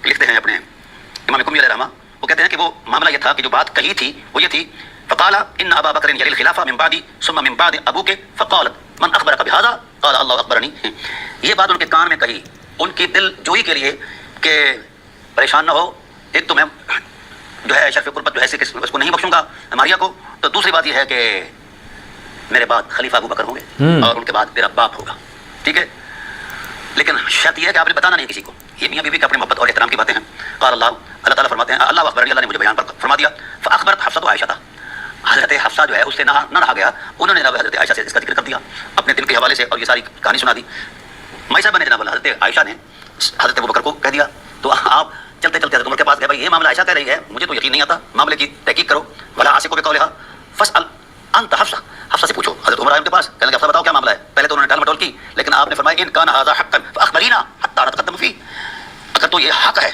لکھتے ہیں اپنے امام قمی علیہ رحمہ، وہ کہتے ہیں کہ وہ معاملہ یہ تھا کہ جو بات کہی تھی وہ یہ تھی فقال ان ابا بکر یلی الخلافہ من بعدی ثم من بعد ابوک فقالت من اخبرک بهذا قال اللہ اخبرنی. یہ بات ان کے کان میں کہی ان کی دل جوئی کے لیے کہ پریشان نہ ہو. ایک تو میں جو ہے شرف قربت جو ہے اس کو نہیں بخشوں گا ماریہ کو، تو دوسری بات یہ ہے کہ میرے بعد خلیفہ ابو بکر ہوں گے اور ان کے بعد میرا باپ ہوگا. ٹھیک ہے، لیکن شرط یہ ہے کہ آپ نے بتانا نہیں کسی کو. یہ میاں بیوی کی اپنی محبت اور احترام کی باتیں ہیں. قال اللہ تعالیٰ فرماتے ہیں اللہ اخبرنی، اللہ نے مجھے بیان پر فرما دیا. فاخبرت حفصہ عائشہ تھا، حضرت حفصہ جو ہے اس سے نہ رہا گیا، انہوں نے حضرت عائشہ سے اس کا ذکر کر دیا اپنے دل کے حوالے سے، اور یہ ساری کہانی سنا دی. مائی صاحب نے جناب حضرت عائشہ نے حضرت ابو بکر کو کہہ دیا. تو آپ چلتے چلتے حضرت عمر کے پاس گئے، بھائی یہ معاملہ عائشہ کہہ رہی ہے، مجھے تو یقین نہیں آتا، معاملے کی تحقیق کرو. ولا عاصق بقولھا فاسأل انت حفصہ، حفصہ سے پوچھو. حضرت عمر آئے ان کے پاس، کہنے لگے حفصہ بتاؤ کیا معاملہ ہے. پہلے تو انہوں نے ٹال مٹول کی، لیکن آپ نے فرمایا ان کان ھذا حقا فاخبرینا حتی نتقدم فیہ، اگر تو یہ حق ہے،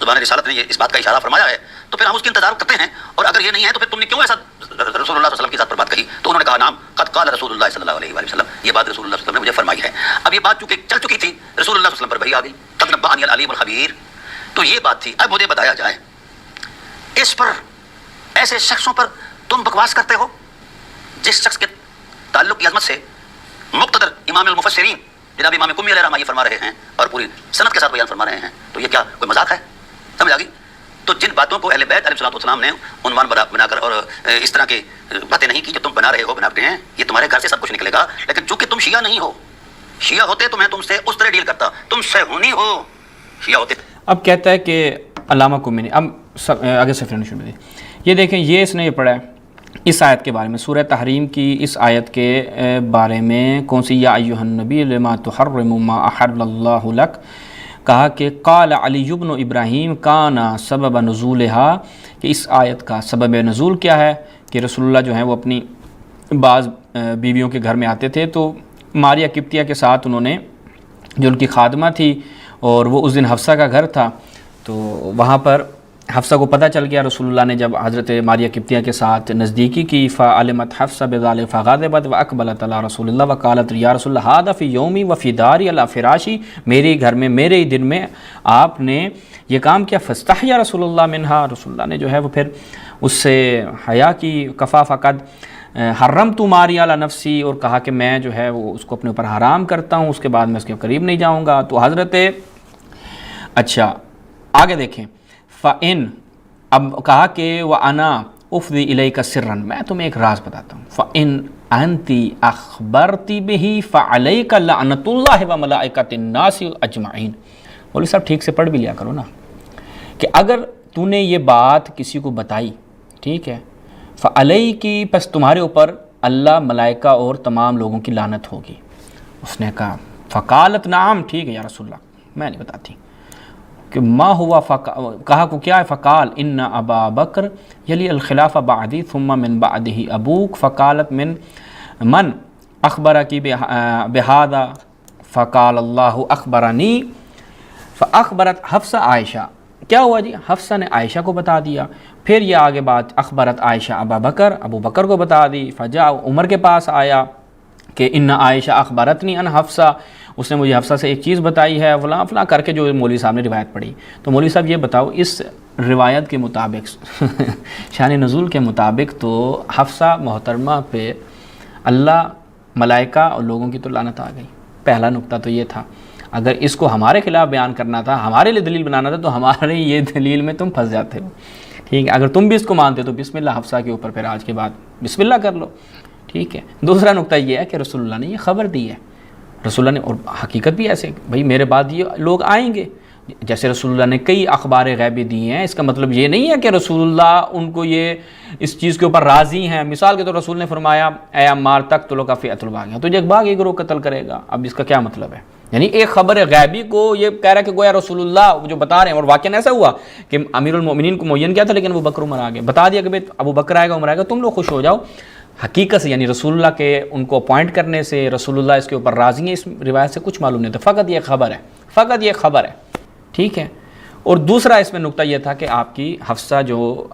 زبان رسالت نے یہ اس بات کا اشارہ فرمایا ہے، تو پھر ہم اس کی انتظار کرتے ہیں، اور اگر یہ نہیں ہے تو پھر تم نے کیوں ایسا رسول اللہ صلی اللہ علیہ وسلم کی ذات پر بات کہی. تو انہوں نے کہا نام قد قال رسول اللہ صلی اللہ علیہ وسلم، یہ بات رسول اللہ صلی اللہ علیہ وسلم نے مجھے فرمائی ہے. اب یہ بات چونکہ چل چکی تھی، رسول اللہ صلی اللہ علیہ وسلم پر وحی آ گئی، قد نبأنی العلیم الخبیر. تو یہ بات تھی. اب مجھے بتایا جائے اس پر، ایسے شخصوں پر تم بکواس کرتے ہو جس شخص کے تعلق کی عظمت سے مقتدر امام المفسرین جناب امام قمی علیہ رحمہ یہ فرما رہے ہیں اور پوری سند کے ساتھ بیان فرما رہے ہیں، تو یہ کیا کوئی مذاق ہے؟ سمجھ آ گئی؟ تو جن باتوں کو اہل بیت علیہ السلام نے عنوان بنا کر اور اس طرح کی باتیں نہیں کی جو تم بنا رہے ہو، بناتے ہیں، یہ تمہارے گھر سے سب کچھ نکلے گا. لیکن چونکہ تم شیعہ نہیں ہو، شیعہ ہوتے تو میں تم سے اس طرح ڈیل کرتا، تم صہیونی ہو، شیعہ ہوتے. اب کہتا ہے کہ علامہ قمی نے اب آگے سے فرنشن میں یہ دیکھیں، یہ اس نے یہ پڑھا ہے اس آیت کے بارے میں، سورہ تحریم کی اس آیت کے بارے میں. کون سی؟ یا ایھا النبی لما تحرم ما احل اللہ لک، کہا کہ قال علی بن ابراہیم کان سبب نزولہا، کہ اس آیت کا سبب نزول کیا ہے کہ رسول اللہ جو ہیں وہ اپنی بعض بیویوں کے گھر میں آتے تھے، تو ماریہ قبطیہ کے ساتھ انہوں نے جو ان کی خادمہ تھی، اور وہ اس دن حفصہ کا گھر تھا، تو وہاں پر حفصہ کو پتہ چل گیا. رسول اللہ نے جب حضرت ماریہ قبطیہ کے ساتھ نزدیکی کی فعلمت حفصہ بذلک فغضبت واقبلت علی رسول اللہ وقالت یا رسول اللہ ھذا فی یومی وفی داری علی فراشی، میرے گھر میں میرے ہی دن میں آپ نے یہ کام کیا. فاستحیا رسول اللہ منہا، رسول اللہ نے جو ہے وہ پھر اس سے حیا کی. کفا فقد حرمت ماریہ علی نفسی، اور کہا کہ میں جو ہے وہ اس کو اپنے اوپر حرام کرتا ہوں، اس کے بعد میں اس کے قریب نہیں جاؤں گا. تو حضرت اچھا آگے دیکھیں، فَإِن، اب کہا کہ وَأَنَا أُفْضِي إِلَيْكَ سِرًّا، میں تمہیں ایک راز بتاتا ہوں. فَإِن أَنْتِ أَخْبَرْتِ بِهِ فَعَلَيْكَ لَعْنَةُ اللَّهِ وَمَلَائِكَةِ النَّاسِ أَجْمَعِينَ. مولوی صاحب ٹھیک سے پڑھ بھی لیا کرو نا، کہ اگر تو نے یہ بات کسی کو بتائی، ٹھیک ہے، فَعَلَيْكِ، پس تمہارے اوپر اللہ، ملائکہ اور تمام لوگوں کی لعنت ہوگی. اس نے کہا فقالت نعم، ٹھیک ہے یا رسول اللہ میں نہیں بتاتی. کہ ما ہوا کہا کو کیا ہے، فقال ان ابا بکر یلی الخلافہ بعدی ثم من بعدہ ابوک. فقالت من اخبرکی بہذا فقال اللہ اخبرنی. فاخبرت حفصہ عائشہ، کیا ہوا جی، حفصہ نے عائشہ کو بتا دیا. پھر یہ آگے بات، اخبرت عائشہ ابا بکر، ابو بکر کو بتا دی. فجاء، عمر کے پاس آیا کہ ان عائشہ اخبرتنی ان حفصہ، اس نے مجھے حفصہ سے ایک چیز بتائی ہے، فلاں فلاں کر کے جو مولوی صاحب نے روایت پڑھی. تو مولوی صاحب یہ بتاؤ، اس روایت کے مطابق شان نزول کے مطابق تو حفصہ محترمہ پہ اللہ، ملائکہ اور لوگوں کی تو لعنت آ گئی. پہلا نقطہ تو یہ تھا. اگر اس کو ہمارے خلاف بیان کرنا تھا، ہمارے لیے دلیل بنانا تھا، تو ہمارے یہ دلیل میں تم پھنس جاتے ہو. ٹھیک ہے، اگر تم بھی اس کو مانتے تو بسم اللہ حفصہ کے اوپر پھر آج کے بعد بسم اللہ کر لو. ٹھیک ہے. دوسرا نقطہ یہ ہے کہ رسول اللہ نے یہ خبر دی ہے، رسول اللہ نے، اور حقیقت بھی ایسے بھائی میرے بعد یہ لوگ آئیں گے، جیسے رسول اللہ نے کئی اخبار غیبی دی ہیں. اس کا مطلب یہ نہیں ہے کہ رسول اللہ ان کو یہ اس چیز کے اوپر راضی ہیں. مثال کے طور رسول نے فرمایا اے عمار تقتلک فئۃ الباغیہ، تجھے ایک باغی گروہ قتل کرے گا. اب اس کا کیا مطلب ہے؟ یعنی ایک خبر غیبی کو یہ کہہ رہا ہے کہ گویا رسول اللہ جو بتا رہے ہیں، اور واقعاً ایسا ہوا کہ امیر المومنین کو معین کیا تھا لیکن ابو بکر عمر آ گئے، بتا دیا کہ بھائی ابو بکر آئے گا عمر آئے گا، تم لوگ خوش ہو جاؤ۔ حقیقت سے یعنی رسول اللہ کے ان کو اپوائنٹ کرنے سے رسول اللہ اس کے اوپر راضی ہیں، اس روایت سے کچھ معلوم نہیں تھا، فقط یہ خبر ہے، فقط یہ خبر ہے، ٹھیک ہے۔ اور دوسرا اس میں نقطہ یہ تھا کہ آپ کی حفصہ جو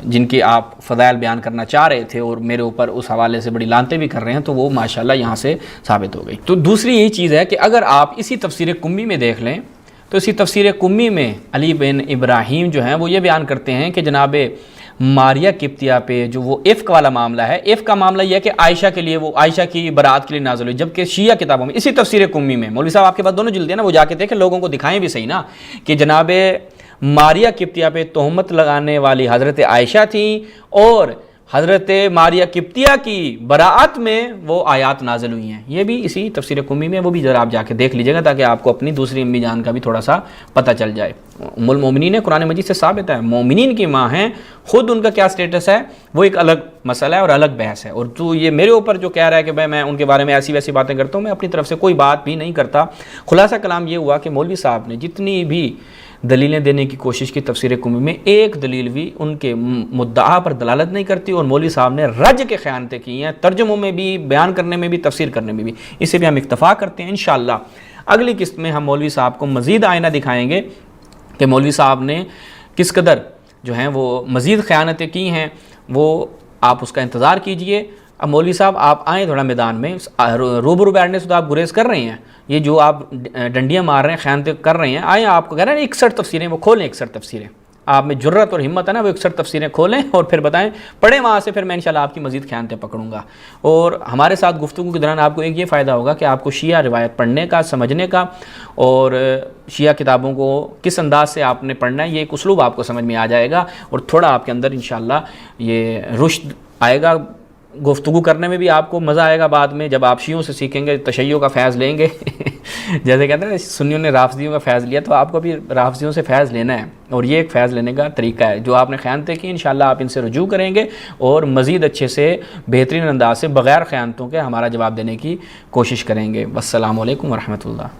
جن کی آپ فضائل بیان کرنا چاہ رہے تھے اور میرے اوپر اس حوالے سے بڑی لانتیں بھی کر رہے ہیں، تو وہ ماشاءاللہ یہاں سے ثابت ہو گئی۔ تو دوسری یہی چیز ہے کہ اگر آپ اسی تفسیر قمی میں دیکھ لیں تو اسی تفسیر قمی میں علی بن ابراہیم جو ہیں وہ یہ بیان کرتے ہیں کہ جناب ماریہ قبطیہ پہ جو وہ افک والا معاملہ ہے، افک کا معاملہ یہ ہے کہ عائشہ کے لیے، وہ عائشہ کی برات کے لیے نازل ہوئی، جبکہ شیعہ کتابوں میں اسی تفسیر قمی میں، مولوی صاحب آپ کے پاس دونوں جلدیں نا، وہ جا کے دیکھیں، لوگوں کو دکھائیں بھی صحیح نا، کہ جناب ماریہ قبطیہ پہ تہمت لگانے والی حضرت عائشہ تھیں اور حضرت ماریہ قبطیہ کی براعت میں وہ آیات نازل ہوئی ہیں، یہ بھی اسی تفسیر قمی میں، وہ بھی ذرا آپ جا کے دیکھ لیجئے گا تاکہ آپ کو اپنی دوسری امی جان کا بھی تھوڑا سا پتہ چل جائے۔ ام المومنین ہے، قرآن مجید سے ثابت ہے، مومنین کی ماں ہیں، خود ان کا کیا سٹیٹس ہے وہ ایک الگ مسئلہ ہے اور الگ بحث ہے، اور تو یہ میرے اوپر جو کہہ رہا ہے کہ بھائی میں ان کے بارے میں ایسی ویسی باتیں کرتا ہوں، میں اپنی طرف سے کوئی بات بھی نہیں کرتا۔ خلاصہ کلام یہ ہوا کہ مولوی صاحب نے جتنی بھی دلیلیں دینے کی کوشش کی تفسیر قمی میں، ایک دلیل بھی ان کے مدعا پر دلالت نہیں کرتی، اور مولوی صاحب نے رج کے خیانتیں کی ہیں، ترجموں میں بھی، بیان کرنے میں بھی، تفسیر کرنے میں بھی، اسے بھی ہم اکتفا کرتے ہیں۔ انشاءاللہ اگلی قسط میں ہم مولوی صاحب کو مزید آئینہ دکھائیں گے کہ مولوی صاحب نے کس قدر جو ہیں وہ مزید خیانتیں کی ہیں، وہ آپ اس کا انتظار کیجئے۔ اب مولوی صاحب آپ آئیں تھوڑا میدان میں، روبرو بیٹھنے سے تو آپ گریز کر رہے ہیں، یہ جو آپ ڈنڈیاں مار رہے ہیں، خیانتیں کر رہے ہیں، آئیں، آپ کو کہہ رہے ہیں 61 تفسیریں، وہ کھولیں 61 تفسیریں، آپ میں جرت اور ہمت ہے نا، وہ 61 تفسیریں کھولیں اور پھر بتائیں، پڑھیں وہاں سے، پھر میں انشاءاللہ آپ کی مزید خیانتیں پکڑوں گا۔ اور ہمارے ساتھ گفتگو کے دوران آپ کو ایک یہ فائدہ ہوگا کہ آپ کو شیعہ روایت پڑھنے کا، سمجھنے کا، اور شیعہ کتابوں کو کس انداز سے آپ نے پڑھنا ہے، یہ ایک اسلوب آپ کو سمجھ میں آ جائے گا، اور تھوڑا آپ کے اندر انشاءاللہ یہ رشد آئے گا، گفتگو کرنے میں بھی آپ کو مزہ آئے گا بعد میں، جب آپ شیعوں سے سیکھیں گے، تشیع کا فیض لیں گے جیسے کہتے ہیں سنیوں نے رافضیوں کا فیض لیا، تو آپ کو بھی رافضیوں سے فیض لینا ہے، اور یہ ایک فیض لینے کا طریقہ ہے۔ جو آپ نے خیانتیں کی انشاءاللہ آپ ان سے رجوع کریں گے اور مزید اچھے سے، بہترین انداز سے، بغیر خیانتوں کے ہمارا جواب دینے کی کوشش کریں گے۔ والسلام علیکم ورحمۃ اللہ۔